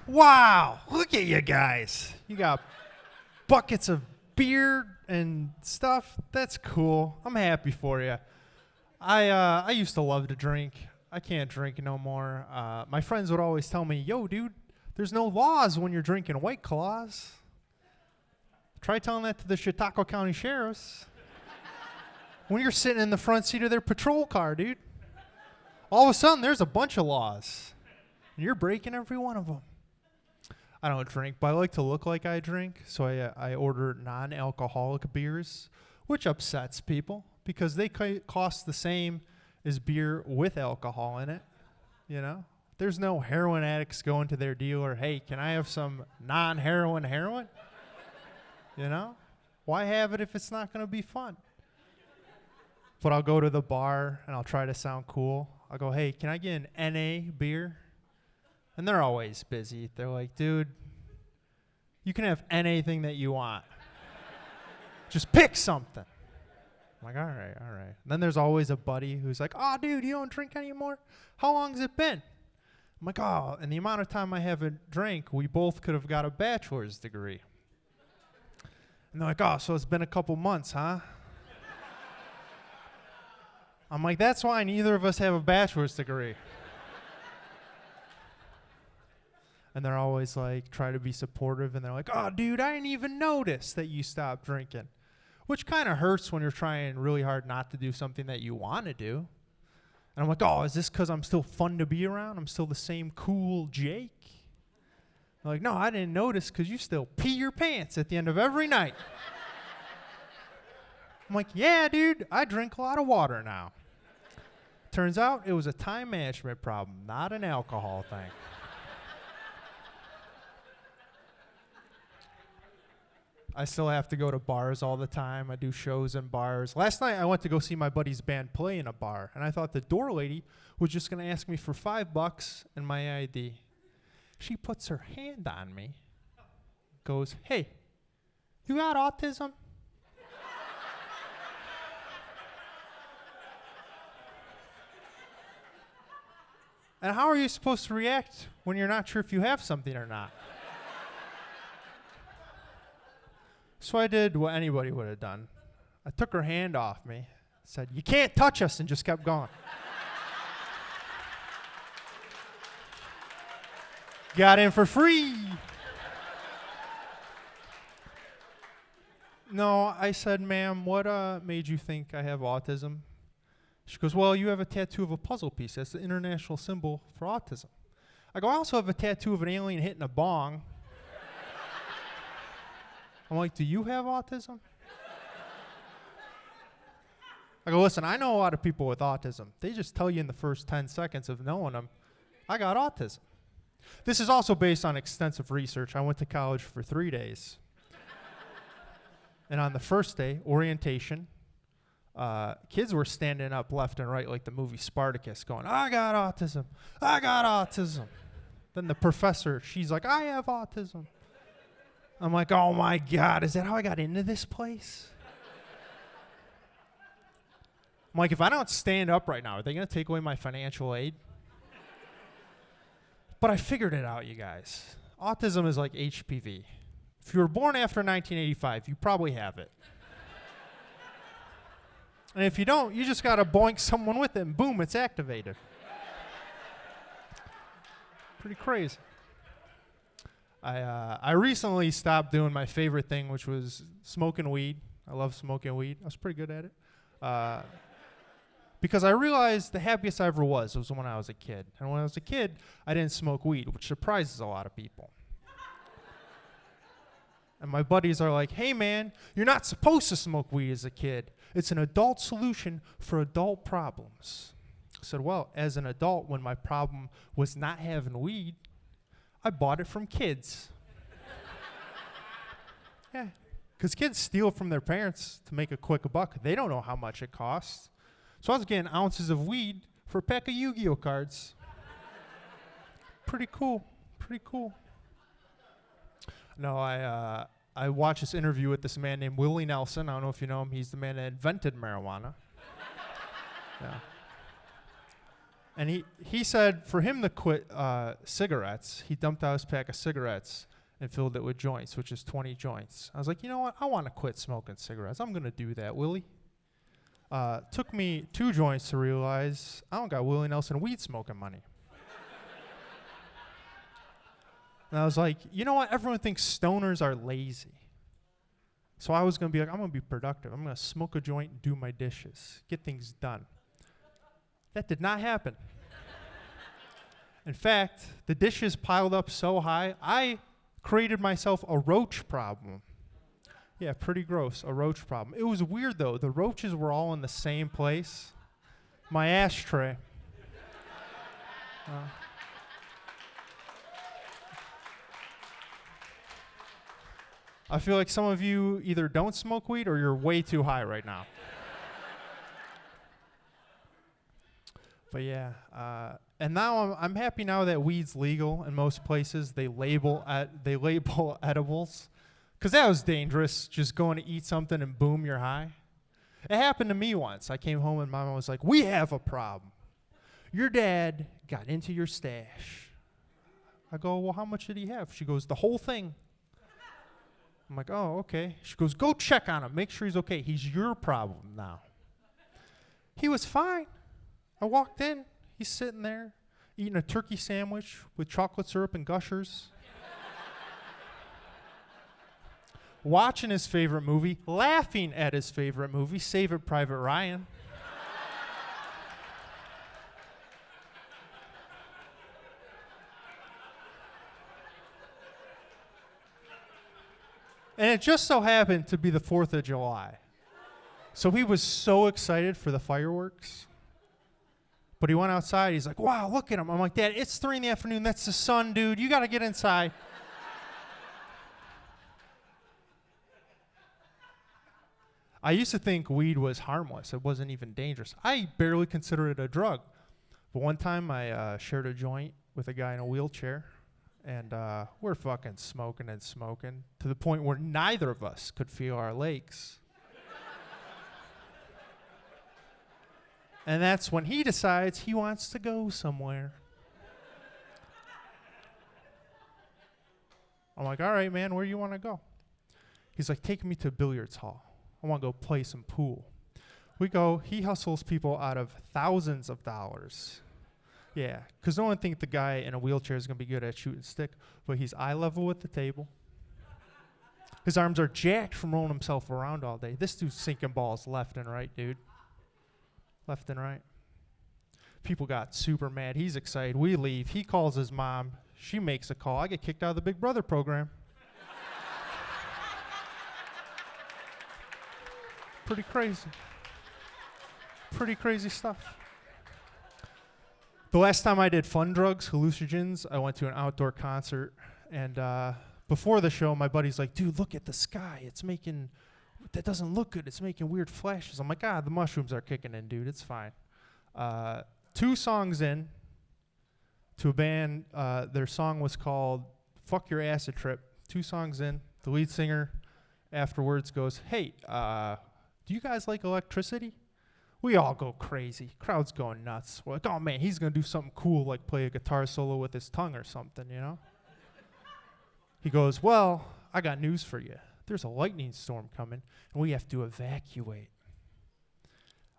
Wow, look at you guys. You got buckets of beer and stuff. That's cool. I'm happy for you. I used to love to drink. I can't drink no more. My friends would always tell me, yo, dude, there's no laws when you're drinking White Claws. Try telling that to the Chautauqua County Sheriffs. When you're sitting in the front seat of their patrol car, dude. All of a sudden, there's a bunch of laws. And you're breaking every one of them. I don't drink, but I like to look like I drink. So I order non-alcoholic beers, which upsets people because they cost the same as beer with alcohol in it. You know? There's no heroin addicts going to their dealer, hey, can I have some non-heroin heroin? You know? Why have it if it's not going to be fun? But I'll go to the bar and I'll try to sound cool. I'll go, hey, can I get an NA beer? And they're always busy. They're like, dude, you can have anything that you want. Just pick something. I'm like, all right. And then there's always a buddy who's like, oh, dude, you don't drink anymore? How long has it been? I'm like, oh, in the amount of time I haven't drank, we both could have got a bachelor's degree. And they're like, oh, so it's been a couple months, huh? I'm like, that's why neither of us have a bachelor's degree. And they're always like, try to be supportive. And they're like, oh, dude, I didn't even notice that you stopped drinking. Which kind of hurts when you're trying really hard not to do something that you want to do. And I'm like, oh, is this because I'm still fun to be around? I'm still the same cool Jake? They're like, no, I didn't notice because you still pee your pants at the end of every night. I'm like, yeah, dude, I drink a lot of water now. Turns out it was a time management problem, not an alcohol thing. I still have to go to bars all the time. I do shows in bars. Last night I went to go see my buddy's band play in a bar, and I thought the door lady was just going to ask me for $5 and my ID. She puts her hand on me, goes, hey, you got autism? And how are you supposed to react when you're not sure if you have something or not? So I did what anybody would have done. I took her hand off me, said, you can't touch us, and just kept going. Got in for free. No, I said, ma'am, what made you think I have autism? She goes, well, you have a tattoo of a puzzle piece. That's the international symbol for autism. I go, I also have a tattoo of an alien hitting a bong. I'm like, do you have autism? I go, listen, I know a lot of people with autism. They just tell you in the first 10 seconds of knowing them, I got autism. This is also based on extensive research. I went to college for 3 days. And on the first day, orientation, kids were standing up left and right like the movie Spartacus going, I got autism. I got autism. Then the professor, she's like, I have autism. I'm like, oh my God, is that how I got into this place? I'm like, if I don't stand up right now, are they going to take away my financial aid? But I figured it out, you guys. Autism is like HPV. If you were born after 1985, you probably have it. And if you don't, you just got to boink someone with it, and boom, it's activated. Pretty crazy. I recently stopped doing my favorite thing, which was smoking weed. I love smoking weed. I was pretty good at it. Because I realized the happiest I ever was when I was a kid. And when I was a kid, I didn't smoke weed, which surprises a lot of people. And my buddies are like, hey, man, you're not supposed to smoke weed as a kid. It's an adult solution for adult problems. I said, well, as an adult, when my problem was not having weed, I bought it from kids. Yeah, because kids steal from their parents to make a quick buck. They don't know how much it costs. So I was getting ounces of weed for a pack of Yu-Gi-Oh cards. Pretty cool. No, I watched this interview with this man named Willie Nelson. I don't know if you know him. He's the man that invented marijuana. Yeah. And he said for him to quit cigarettes, he dumped out his pack of cigarettes and filled it with joints, which is 20 joints. I was like, you know what? I want to quit smoking cigarettes. I'm going to do that, Willie. Took me 2 joints to realize I don't got Willie Nelson weed smoking money. And I was like, you know what? Everyone thinks stoners are lazy. So I was going to be like, I'm going to be productive. I'm going to smoke a joint and do my dishes, get things done. That did not happen. In fact, the dishes piled up so high, I created myself a roach problem. Yeah, pretty gross, a roach problem. It was weird, though. The roaches were all in the same place. My ashtray. I feel like some of you either don't smoke weed or you're way too high right now. But yeah, and now I'm happy now that weed's legal in most places. They label edibles, because that was dangerous, just going to eat something and boom, you're high. It happened to me once. I came home and Mama was like, we have a problem. Your dad got into your stash. I go, well, how much did he have? She goes, the whole thing. I'm like, oh, okay. She goes, go check on him. Make sure he's okay. He's your problem now. He was fine. I walked in. He's sitting there eating a turkey sandwich with chocolate syrup and Gushers. Watching his favorite movie, laughing at his favorite movie, Saving Private Ryan. And it just so happened to be the 4th of July. So he was so excited for the fireworks. But he went outside. He's like, wow, look at him. I'm like, Dad, it's 3 in the afternoon. That's the sun, dude. You got to get inside. I used to think weed was harmless. It wasn't even dangerous. I barely consider it a drug. But one time I shared a joint with a guy in a wheelchair. And we're fucking smoking and smoking to the point where neither of us could feel our legs. And that's when he decides he wants to go somewhere. I'm like, all right, man, where you want to go? He's like, take me to a billiards hall. I want to go play some pool. We go, he hustles people out of thousands of dollars. Yeah, because no one thinks the guy in a wheelchair is going to be good at shooting stick, but he's eye level with the table. His arms are jacked from rolling himself around all day. This dude's sinking balls left and right, dude. Left and right. People got super mad. He's excited. We leave. He calls his mom. She makes a call. I get kicked out of the Big Brother program. Pretty crazy. Pretty crazy stuff. The last time I did fun drugs, hallucinogens, I went to an outdoor concert. And before the show, my buddy's like, dude, look at the sky. That doesn't look good. It's making weird flashes. I'm like, the mushrooms are kicking in, dude. It's fine. 2 songs in to a band. Their song was called Fuck Your Acid Trip. 2 songs in. The lead singer afterwards goes, hey, do you guys like electricity? We all go crazy. Crowd's going nuts. We're like, oh, man, he's going to do something cool, like play a guitar solo with his tongue or something, you know? He goes, well, I got news for you. There's a lightning storm coming, and we have to evacuate.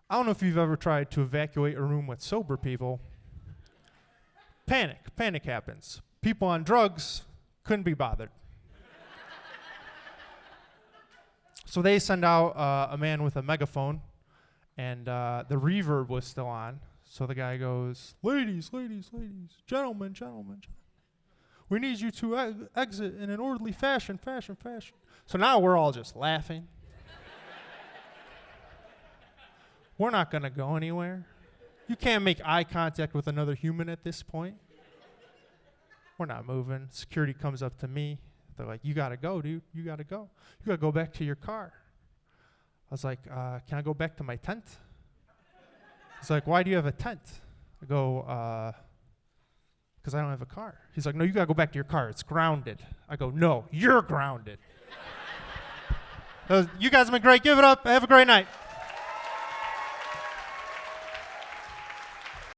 I don't know if you've ever tried to evacuate a room with sober people. Panic happens. People on drugs couldn't be bothered. So they send out a man with a megaphone, and the reverb was still on. So the guy goes, ladies, gentlemen. We need you to exit in an orderly fashion. So now we're all just laughing. We're not going to go anywhere. You can't make eye contact with another human at this point. We're not moving. Security comes up to me. They're like, you got to go, dude. You got to go. You got to go back to your car. I was like, can I go back to my tent? He's like, why do you have a tent? I go, because I don't have a car. He's like, no, you got to go back to your car. It's grounded. I go, no, you're grounded. You guys have been great. Give it up. Have a great night.